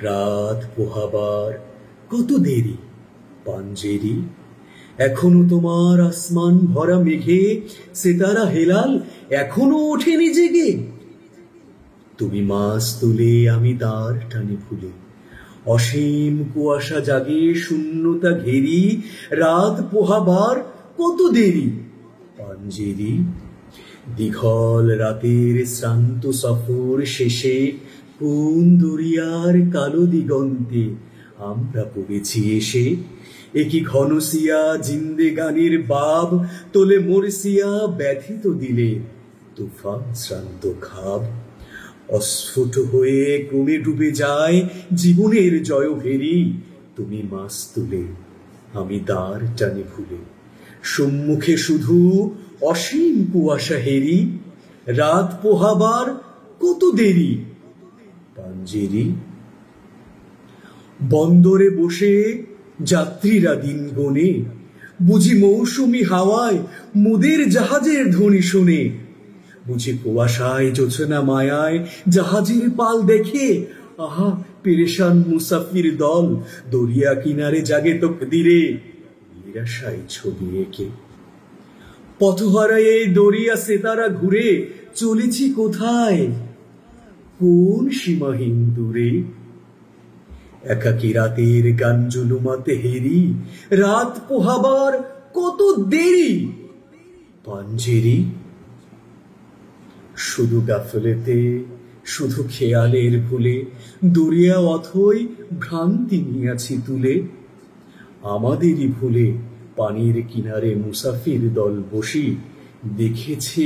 রাত পোহাবার কত দেরি পাঞ্জেরি, এখনো তোমার আসমান ভরা মেঘে সিতারা হেলাল এখনো ওঠেনি জেগে। তুমি মাছ তুলে আমি তার টানে ভুলে, অসীম কুয়াশা জাগে শূন্যতা ঘেরি, রাত পোহাবার কত দেরি পাঞ্জেরি। দীঘল রাতের শ্রান্ত সফর শেষে কোন দরিয়ার কালো দিগন্তে আমরা পড়েছি এসে। একি ঘনসিয়া জিন্দেগানির বাব তোলে মোরসিয়া ব্যথিত দিলে তুফান শ্রান্ত খাব। অস্ফুট হয়ে ক্রমে ডুবে যায় জীবনের জয়ভেরি, তুমি মাছ তুলে আমি তার টানে ভুলে। সম্মুখে শুধু অসীম কুয়াশা হেরি, রাত পোহাবার কত দেরি পাঞ্জেরি। বন্দরে বসে যাত্রীরা দিন গোনে, বুঝি মৌসুমি হাওয়ায় মোদের জাহাজের ধ্বনি শোনে। বুঝি কুয়াশায় জোছনা মায়ায় জাহাজের পাল দেখে, আহা পেরেশান মুসাফির দল দরিয়া কিনারে জাগে তকদিরে নিরাশায় ছবি এঁকে। পথহারায় এই দরিয়া সেতারা ঘুরে চলেছি কোথায়, কোন সীমাহীন দূরে। একাকী রাতের গান জুলুমাতে হেরি, রাত পোহাবার কত দেরি পাঞ্জেরি। শুধু গাফলেতে শুধু খেয়ালের ভুলে দরিয়া অথই ভ্রান্তি নিয়াছি তুলে। আমাদেরই ভুলে পানির কিনারে মুসাফির দল বসি, দেখেছে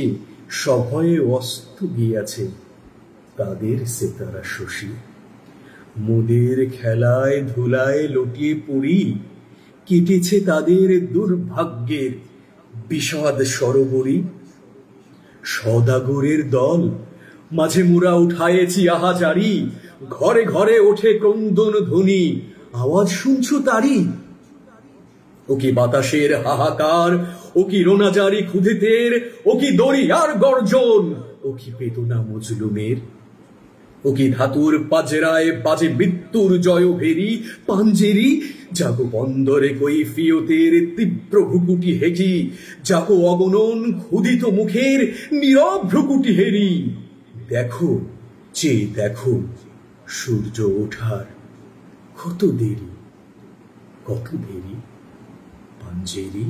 সভয়ে অস্ত গিয়াছে তাদের সেতারা শশী। মোদের খেলায় ধুলায় লটিয়ে পড়ি, কেটেছে তাদের দুর্ভাগ্যের বিষাদ সরোবরী। সদাগরের দল মাঝে মোরা উঠায়েছি আহাজারি, ঘরে ঘরে ওঠে ক্রন্দন ধ্বনি, আওয়াজ শুনছো তারি। ও কি বাতাসের হাহাকার, ও কি রোনাজারি ক্ষুধেতের, ও কি দরিয়ার গর্জন, ও কি বেদনা মজলুমের। ও কি ধাতুর পাজরায় বাজে মৃত্যুর জয়ভেরি পাঞ্জেরি। জাগো বন্দরে কৈফিয়তের তীব্র ভ্রুকুটি হেজি, জাগো অগণন ক্ষুধিত মুখের নীরব ভ্রুকুটি হেরি। দেখো চেয়ে দেখো সূর্য ওঠার কত দেরি পাঞ্জেরি।